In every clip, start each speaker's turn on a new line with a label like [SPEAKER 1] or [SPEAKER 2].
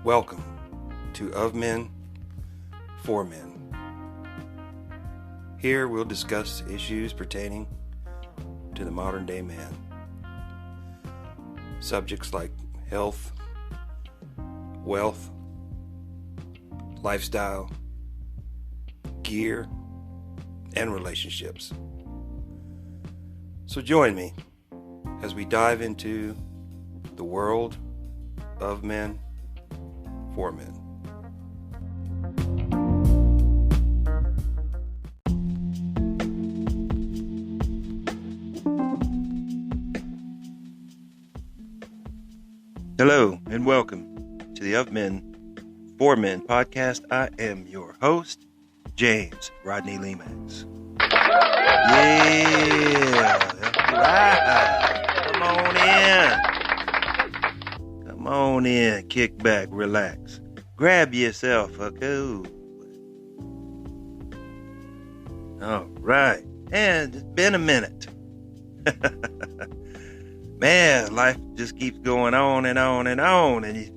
[SPEAKER 1] Welcome to Of Men, For Men. Here we'll discuss issues pertaining to the modern day man. Subjects like health, wealth, lifestyle, gear, and relationships. So join me as we dive into the world of men, for men. Hello and welcome to the Of Men, For Men podcast. I am your host, James Rodney Lemax. Yeah, right. Come on in, kick back, relax. Grab yourself a cool. All right, and it's been a minute. Man, life just keeps going on and on and on, and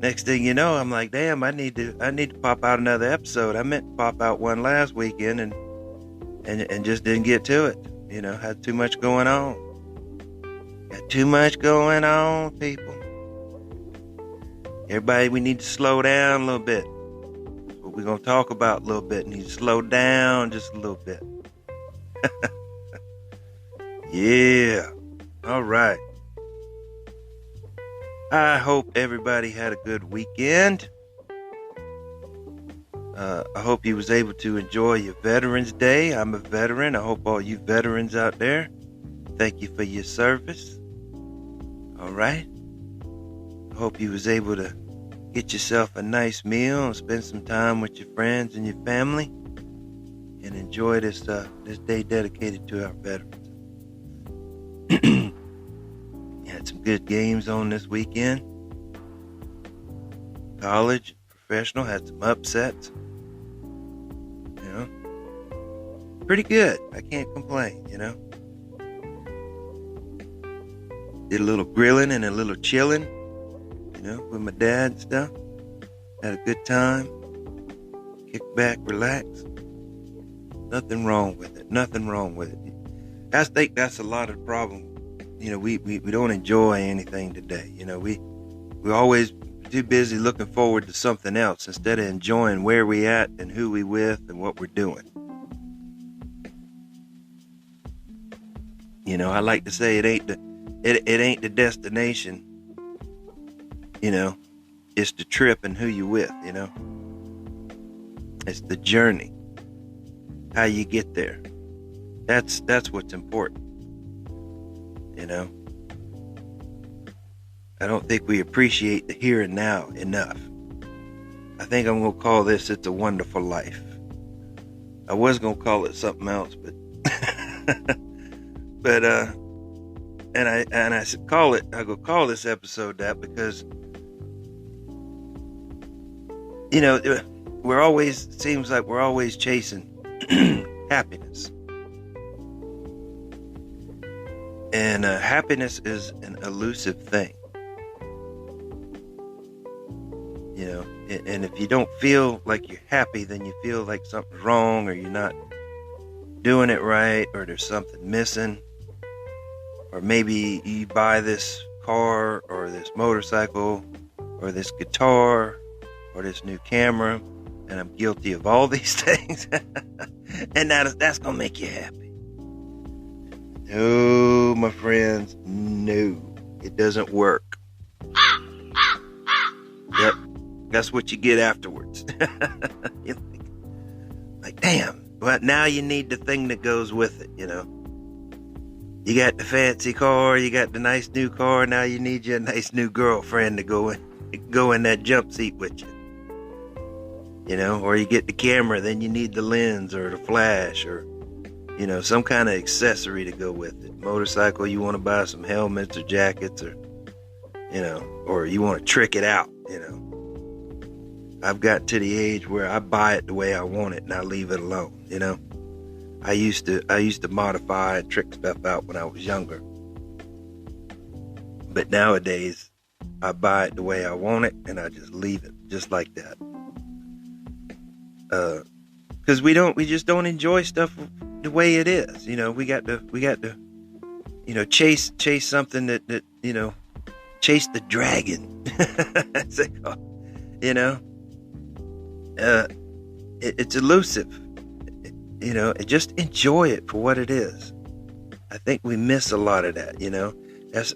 [SPEAKER 1] next thing you know, I'm like, damn, I need to pop out another episode. I meant to pop out one last weekend and just didn't get to it. You know, had too much going on. Got too much going on, people. Everybody, we need to slow down a little bit. That's what we're going to talk about a little bit. Need to slow down just a little bit. Yeah. All right. I hope everybody had a good weekend. I hope you was able to enjoy your Veterans Day. I'm a veteran. I hope all you veterans out there, thank you for your service. All right. I hope you was able to get yourself a nice meal and spend some time with your friends and your family and enjoy this day dedicated to our veterans. Had some good games on this weekend. College, professional, had some upsets. You know, pretty good. I can't complain, you know. Did a little grilling and a little chilling, you know, with my dad and stuff. Had a good time. Kick back, relax. Nothing wrong with it. Nothing wrong with it. I think that's a lot of the problem. You know, we don't enjoy anything today. You know, we're always too busy looking forward to something else instead of enjoying where we at and who we with and what we're doing. You know, I like to say it ain't the destination. You know, it's the trip and who you with. You know, it's the journey, how you get there. That's what's important. You know, I don't think we appreciate the here and now enough. I think I'm going to call this It's a Wonderful Life. I was going to call it something else, but I should call it, I go call this episode that because, you know, seems like we're always chasing happiness. And happiness is an elusive thing. You know, and if you don't feel like you're happy, then you feel like something's wrong or you're not doing it right or there's something missing. Or maybe you buy this car or this motorcycle or this guitar or this new camera, and I'm guilty of all these things. And that's going to make you happy. No, my friends, no, it doesn't work. Yep, that's what you get afterwards. You're like, damn, but now you need the thing that goes with it, you know. You got the fancy car, you got the nice new car, now you need your nice new girlfriend to go in that jump seat with you. You know, or you get the camera, then you need the lens or the flash or, you know, some kind of accessory to go with it. Motorcycle, you want to buy some helmets or jackets or, you know, or you want to trick it out, you know. I've got to the age where I buy it the way I want it and I leave it alone, you know. I used to modify and trick stuff out when I was younger. But nowadays, I buy it the way I want it, and I just leave it just like that. Because we just don't enjoy stuff the way it is. We got to chase something that chase the dragon. It's elusive. Just enjoy it for what it is. I think we miss a lot of that. That's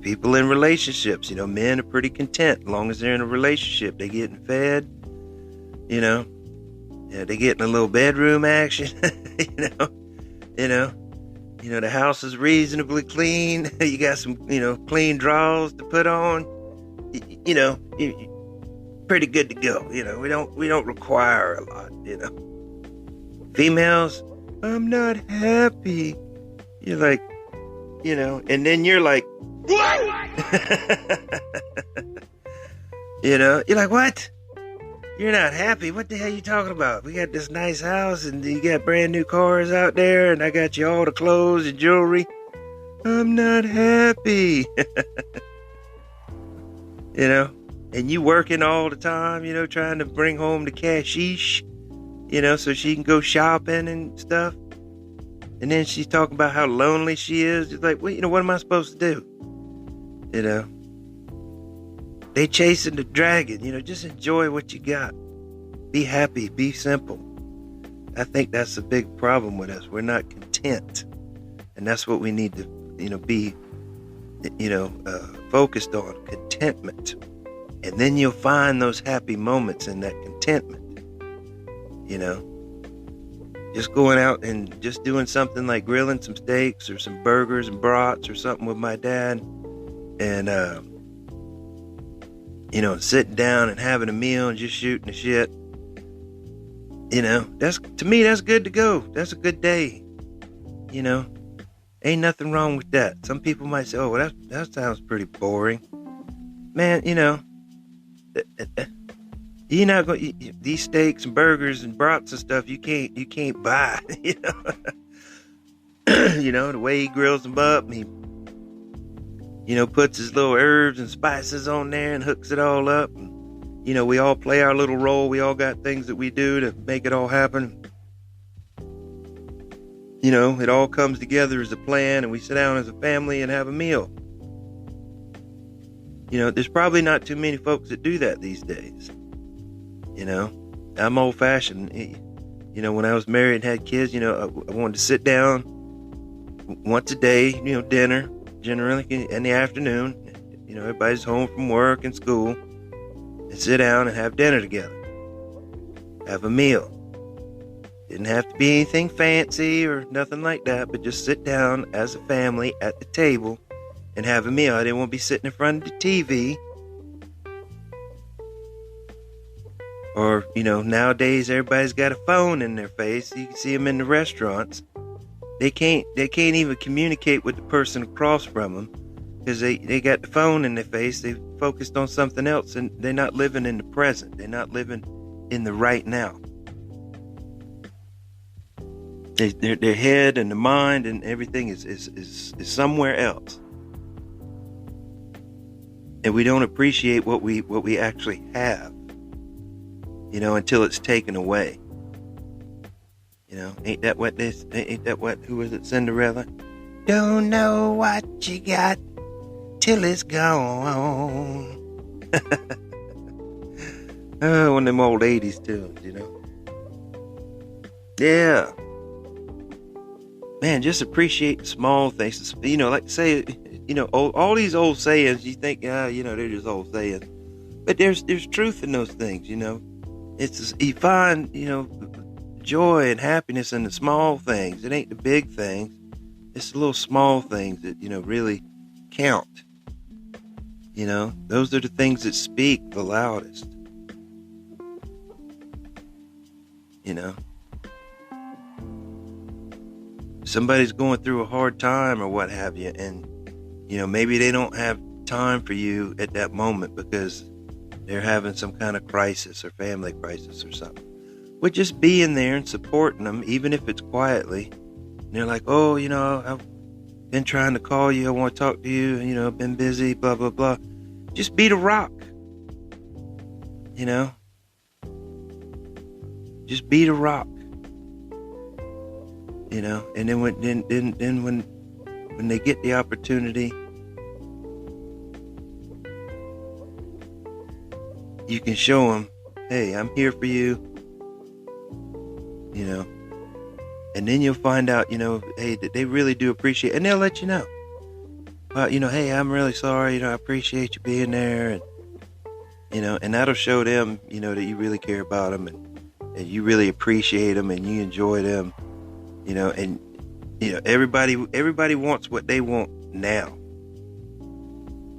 [SPEAKER 1] people in relationships. Men are pretty content as long as they're in a relationship. They getting fed. They getting a little bedroom action. The house is reasonably clean. You got some clean drawers to put on. Pretty good to go. We don't require a lot. Females, I'm not happy. You're like, and then you're like, what? You're like, what? You're not happy? What the hell are you talking about? We got this nice house and you got brand new cars out there and I got you all the clothes and jewelry. I'm not happy. And you working all the time, trying to bring home the cashish, so she can go shopping and stuff. And then she's talking about how lonely she is. It's like, well, what am I supposed to do? They chasing the dragon, just enjoy what you got. Be happy, be simple. I think that's a big problem with us. We're not content. And that's what we need to, be, focused on, contentment. And then you'll find those happy moments in that contentment. Just going out and just doing something like grilling some steaks or some burgers and brats or something with my dad. And, sitting down and having a meal and just shooting the shit. To me, that's good to go. That's a good day. Ain't nothing wrong with that. Some people might say, oh, well, that sounds pretty boring. Man, you're not going these steaks and burgers and brats and stuff you can't buy. The way he grills them up and he puts his little herbs and spices on there and hooks it all up. And, we all play our little role. We all got things that we do to make it all happen. It all comes together as a plan and we sit down as a family and have a meal. There's probably not too many folks that do that these days. I'm old fashioned. When I was married and had kids, I wanted to sit down once a day, dinner, generally in the afternoon. Everybody's home from work and school, and sit down and have dinner together. Have a meal. Didn't have to be anything fancy or nothing like that, but just sit down as a family at the table and have a meal. I didn't want to be sitting in front of the TV. Or, nowadays everybody's got a phone in their face. You can see them in the restaurants. They can't even communicate with the person across from them because they got the phone in their face. They focused on something else and they're not living in the present. They're not living in the right now. Their head and the mind and everything is somewhere else. And we don't appreciate what we actually have. Until it's taken away. Ain't that what, who was it, Cinderella? Don't know what you got till it's gone. Oh, one of them old 80s tunes, Yeah. Man, just appreciate the small things. Like say, all these old sayings, you think, they're just old sayings. But there's truth in those things, It's you find, joy and happiness in the small things. It ain't the big things. It's the little small things that, really count. Those are the things that speak the loudest. Somebody's going through a hard time or what have you, and, maybe they don't have time for you at that moment because they're having some kind of crisis or family crisis or something. But just being there and supporting them, even if it's quietly. And they're like, oh, I've been trying to call you. I want to talk to you. I've been busy, blah, blah, blah. just be the rock. You know? Just be the rock. You know? And then when they get the opportunity, you can show them, hey, I'm here for you. You know? And then you'll find out, you know, hey, that they really do appreciate it. And they'll let you know. You know, hey, I'm really sorry. You know, I appreciate you being there. And, you know, and that'll show them, you know, that you really care about them and you really appreciate them and you enjoy them. You know, and, you know, everybody wants what they want now.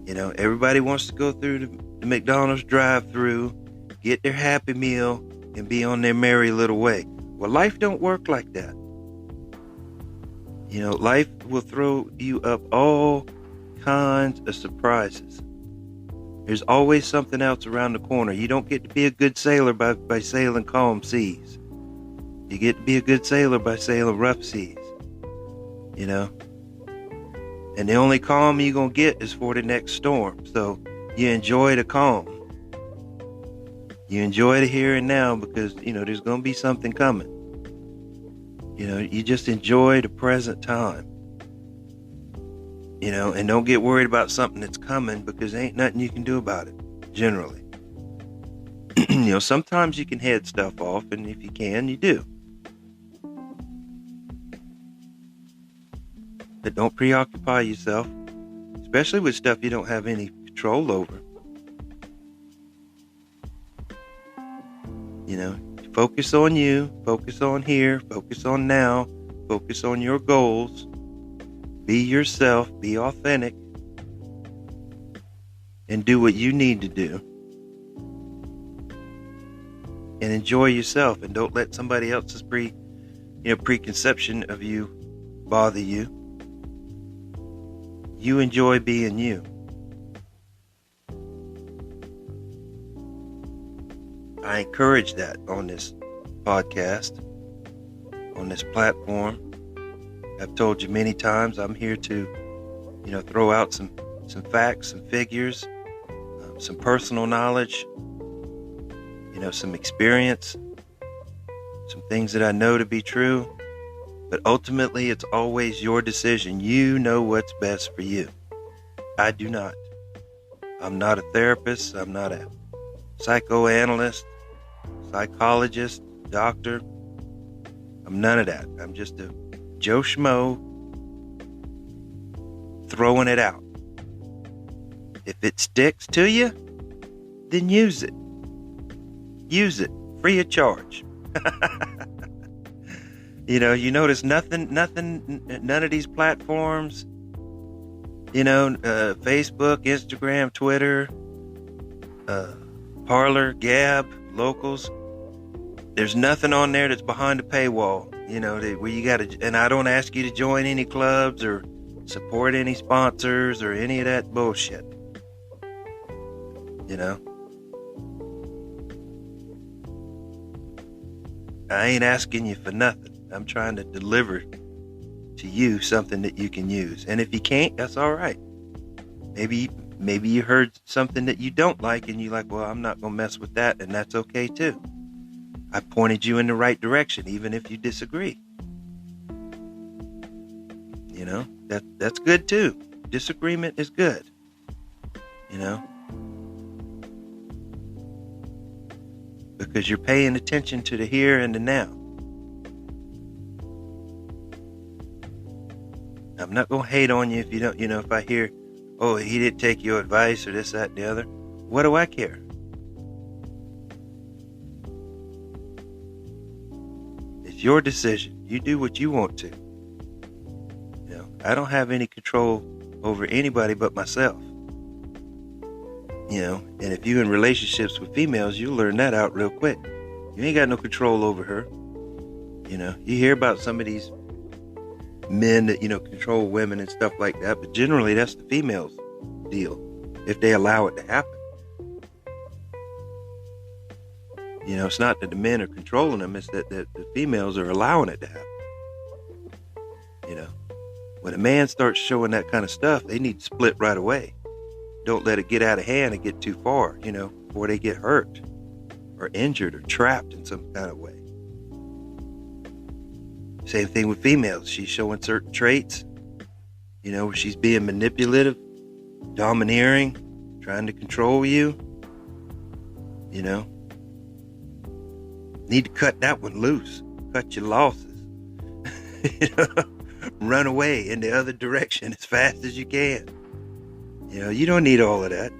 [SPEAKER 1] You know, everybody wants to go through the McDonald's drive-through, get their Happy Meal, and be on their merry little way. Well, life don't work like that. You know, life will throw you up all kinds of surprises. There's always something else around the corner. You don't get to be a good sailor by sailing calm seas. You get to be a good sailor by sailing rough seas. You know? And the only calm you're going to get is for the next storm. So you enjoy the calm. You enjoy the here and now because, you know, there's going to be something coming. You know, you just enjoy the present time. You know, and don't get worried about something that's coming because there ain't nothing you can do about it, generally. You know, sometimes you can head stuff off, and if you can, you do. But don't preoccupy yourself, especially with stuff you don't have any control over. You know, focus on you, focus on here, focus on now, focus on your goals. Be yourself, be authentic, and do what you need to do. And enjoy yourself, and don't let somebody else's preconception of you bother you. You enjoy being you. I encourage that on this podcast, on this platform. I've told you many times I'm here to, you know, throw out some facts, some figures, some personal knowledge, you know, some experience, some things that I know to be true. But ultimately, it's always your decision. You know what's best for you. I do not. I'm not a therapist. I'm not a psychoanalyst, psychologist, doctor. I'm none of that. I'm just a Joe Schmo throwing it out. If it sticks to you, then use it. Use it free of charge. You know, you notice none of these platforms, you know, Facebook, Instagram, Twitter, Parler, Gab, Locals. There's nothing on there that's behind a paywall, you know, where you got to, and I don't ask you to join any clubs or support any sponsors or any of that bullshit. You know? I ain't asking you for nothing. I'm trying to deliver to you something that you can use. And if you can't, that's all right. Maybe you heard something that you don't like and you're like, well, I'm not going to mess with that, and that's okay too. I pointed you in the right direction, even if you disagree. You know, that's good too. Disagreement is good. You know, because you're paying attention to the here and the now. I'm not going to hate on you if you don't, you know, if I hear, oh, he didn't take your advice or this, that, and the other. What do I care? It's your decision. You do what you want to. You know, I don't have any control over anybody but myself. You know, and if you're in relationships with females, you'll learn that out real quick. You ain't got no control over her. You know, you hear about some of these men that, you know, control women and stuff like that, but generally that's the female's deal, if they allow it to happen. You know, it's not that the men are controlling them, it's that the females are allowing it to happen. You know, when a man starts showing that kind of stuff, they need to split right away. don't let it get out of hand and get too far, before they get hurt or injured or trapped in some kind of way. Same thing with females. She's showing certain traits, where she's being manipulative, domineering, trying to control you. Need to cut that one loose. Cut your losses. Run away in the other direction as fast as you can. You don't need all of that.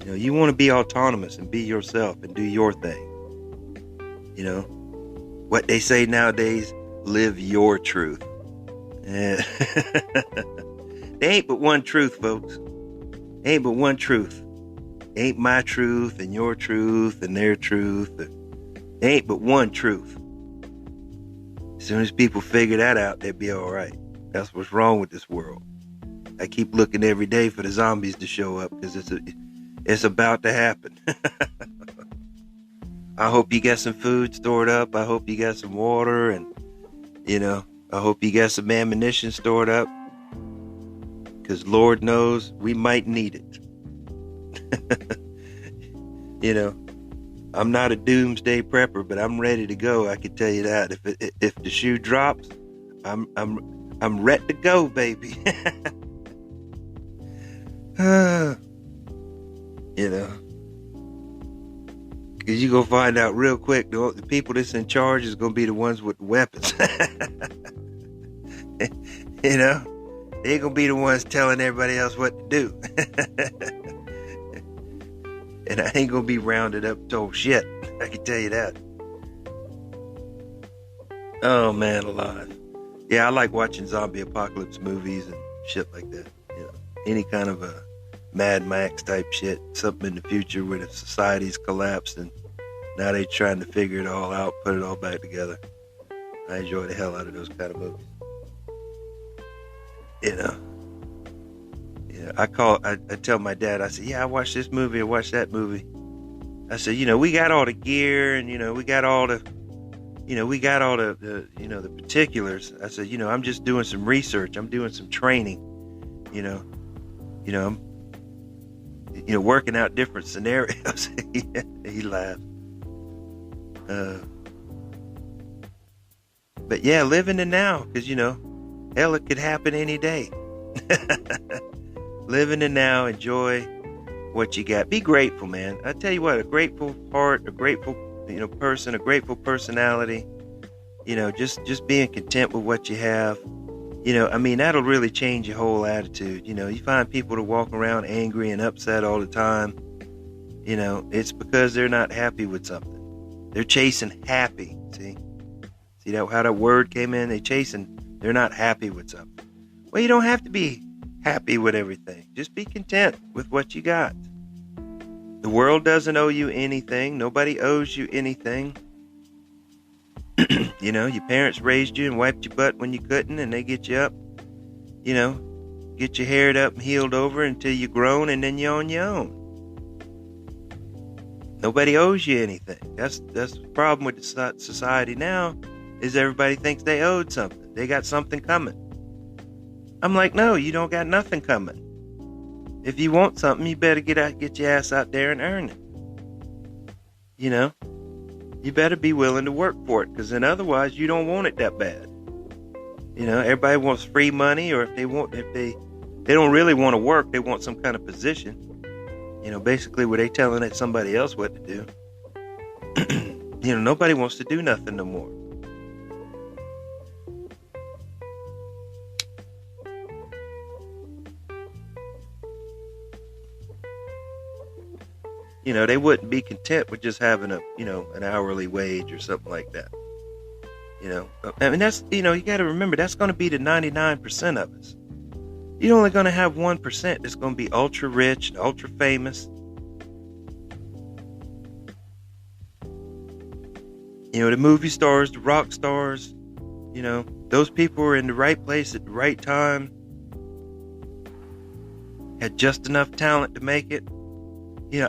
[SPEAKER 1] You want to be autonomous and be yourself and do your thing. What they say nowadays, live your truth. There ain't but one truth, folks. Ain't but one truth. Ain't my truth and your truth and their truth. There ain't but one truth. As soon as people figure that out, they'll be all right. That's what's wrong with this world. I keep looking every day for the zombies to show up because it's about to happen. I hope you got some food stored up. I hope you got some water, and I hope you got some ammunition stored up, because Lord knows we might need it. I'm not a doomsday prepper, but I'm ready to go. I can tell you that. If the shoe drops, I'm ready to go, baby. Because you're going to find out real quick, the people that's in charge is going to be the ones with the weapons. They're going to be the ones telling everybody else what to do. And I ain't going to be rounded up told shit. I can tell you that. Oh, man, alive. Yeah, I like watching zombie apocalypse movies and shit like that. Any kind of a Mad Max type shit. Something in the future where the society's collapsed and now they're trying to figure it all out, put it all back together. I enjoy the hell out of those kind of movies. I tell my dad, I say, I watched this movie, I watched that movie. I said, we got all the gear and, we got all the the particulars. I said, I'm just doing some research. I'm doing some training, I'm, working out different scenarios. He laughed. But yeah, live in the now, because, hell, it could happen any day. Live in the now, enjoy what you got. Be grateful, man. I tell you what, a grateful heart, a grateful, person, a grateful personality, just being content with what you have. That'll really change your whole attitude. You find people that walk around angry and upset all the time. It's because they're not happy with something. They're chasing happy. See that how that word came in? They're not happy with something. Well, you don't have to be happy with everything. Just be content with what you got. The world doesn't owe you anything. Nobody owes you anything. Your parents raised you and wiped your butt when you couldn't, and they get you up, get you haired up and healed over until you're grown, and then you're on your own. Nobody owes you anything. That's the problem with the society now, is everybody thinks they owed something. They got something coming. I'm like, no, you don't got nothing coming. If you want something, you better get your ass out there and earn it. You better be willing to work for it, because then otherwise you don't want it that bad. Everybody wants free money, or if they don't really want to work, they want some kind of position. Basically where they telling somebody else what to do. Nobody wants to do nothing no more. They wouldn't be content with just having an hourly wage or something like that. That's, you got to remember, that's going to be the 99% of us. You're only going to have 1% that's going to be ultra rich and ultra famous. The movie stars, the rock stars, those people were in the right place at the right time, had just enough talent to make it.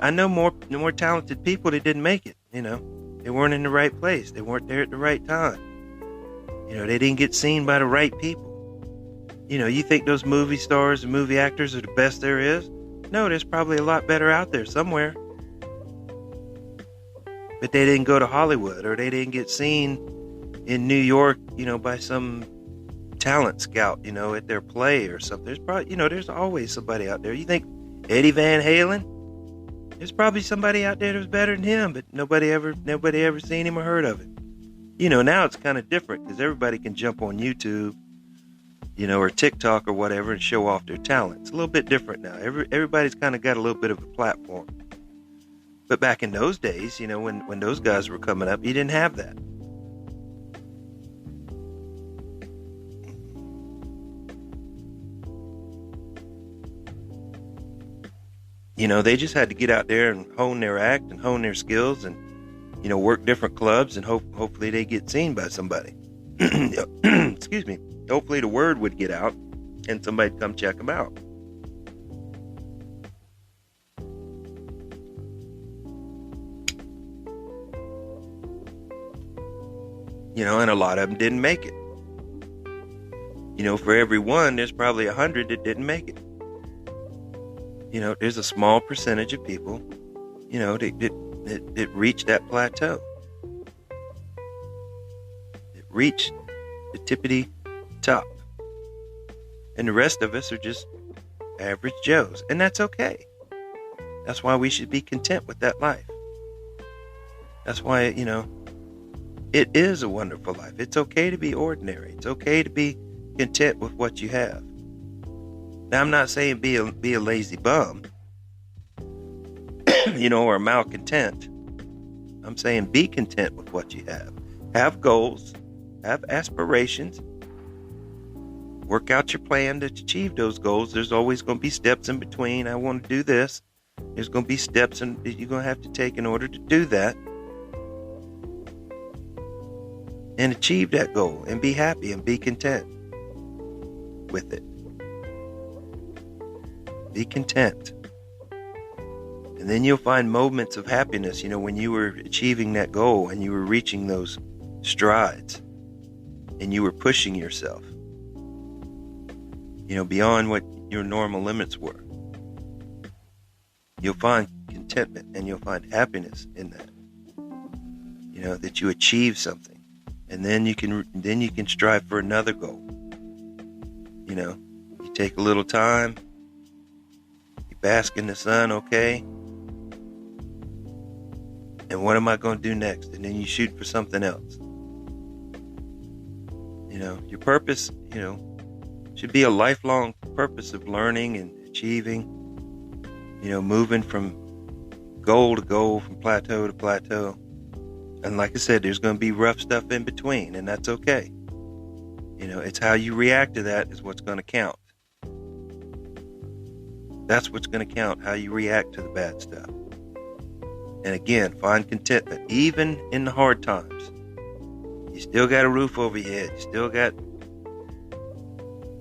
[SPEAKER 1] I know more talented people that didn't make it. They weren't in the right place. They weren't there at the right time. They didn't get seen by the right people. You think those movie stars and movie actors are the best there is? No, there's probably a lot better out there somewhere. But they didn't go to Hollywood, or they didn't get seen in New York, by some talent scout, at their play or something. There's probably, there's always somebody out there. You think Eddie Van Halen? There's probably somebody out there that's better than him, but nobody ever seen him or heard of him. Now it's kind of different because everybody can jump on YouTube, or TikTok or whatever and show off their talent. It's a little bit different now. Everybody's kind of got a little bit of a platform. But back in those days, when those guys were coming up, you didn't have that. They just had to get out there and hone their act and hone their skills and, work different clubs and hopefully they get seen by somebody. Excuse me. Hopefully the word would get out and somebody'd come check them out. And a lot of them didn't make it. For every one, there's probably 100 that didn't make it. There's a small percentage of people, that reach that plateau. It reached the tippity top. And the rest of us are just average Joes. And that's okay. That's why we should be content with that life. That's why, it is a wonderful life. It's okay to be ordinary. It's okay to be content with what you have. Now, I'm not saying be a lazy bum, or a malcontent. I'm saying be content with what you have. Have goals, have aspirations, work out your plan to achieve those goals. There's always going to be steps in between. I want to do this. There's going to be steps that you're going to have to take in order to do that. And achieve that goal and be happy and be content with it. Be content. And then you'll find moments of happiness, when you were achieving that goal and you were reaching those strides and you were pushing yourself, beyond what your normal limits were. You'll find contentment and you'll find happiness in that. That you achieve something. And then you can strive for another goal. You take a little time, you bask in the sun, okay? And what am I going to do next? And then you shoot for something else. Your purpose, should be a lifelong purpose of learning and achieving, moving from goal to goal, from plateau to plateau. And like I said, there's going to be rough stuff in between, and that's okay. It's how you react to that is what's going to count. That's what's going to count, how you react to the bad stuff. And again, find contentment, even in the hard times. You still got a roof over your head. You still got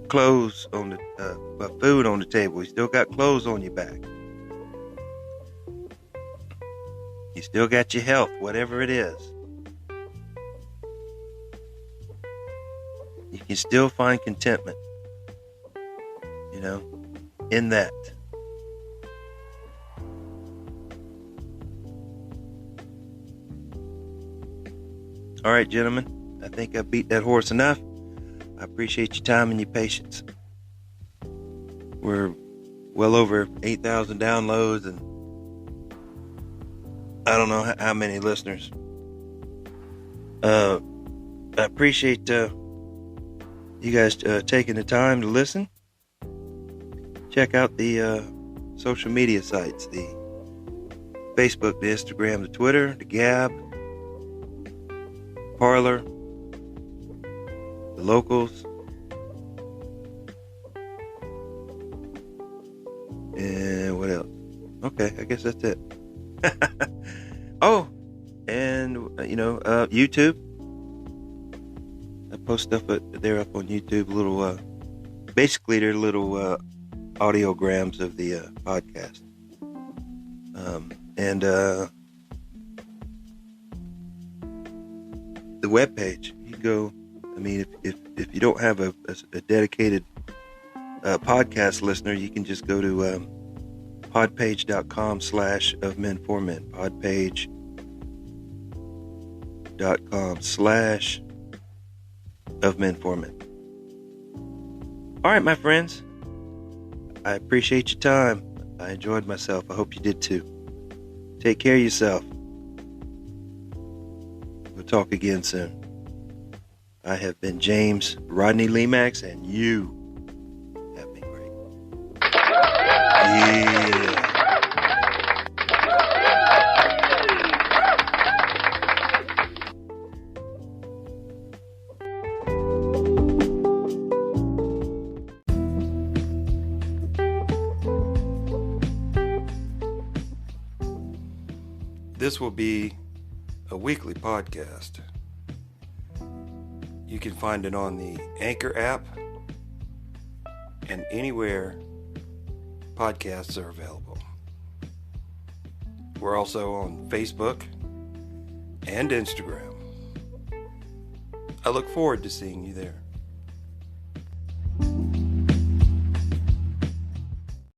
[SPEAKER 1] clothes on the food on the table. You still got clothes on your back. You still got your health, whatever it is. You can still find contentment, in that. All right, gentlemen, I think I beat that horse enough. I appreciate your time and your patience. We're well over 8,000 downloads and I don't know how many listeners. I appreciate you guys taking the time to listen. Check out the social media sites, the Facebook, the Instagram, the Twitter, the Gab, Parler, the Locals, and what else? Okay, I guess that's it. Oh, and YouTube. I post stuff there up on YouTube. Little, basically, they're little audiograms of the podcast. And the webpage. You can go. I mean, if you don't have a dedicated podcast listener, you can just go to podpage.com/ofmenformen. Podpage.com/ofmenformen. All right, my friends. I appreciate your time. I enjoyed myself. I hope you did too. Take care of yourself. We'll talk again soon. I have been James Rodney Lemax, and you have been great. Yeah. This will be a weekly podcast. You can find it on the Anchor app and anywhere podcasts are available. We're also on Facebook and Instagram. I look forward to seeing you there.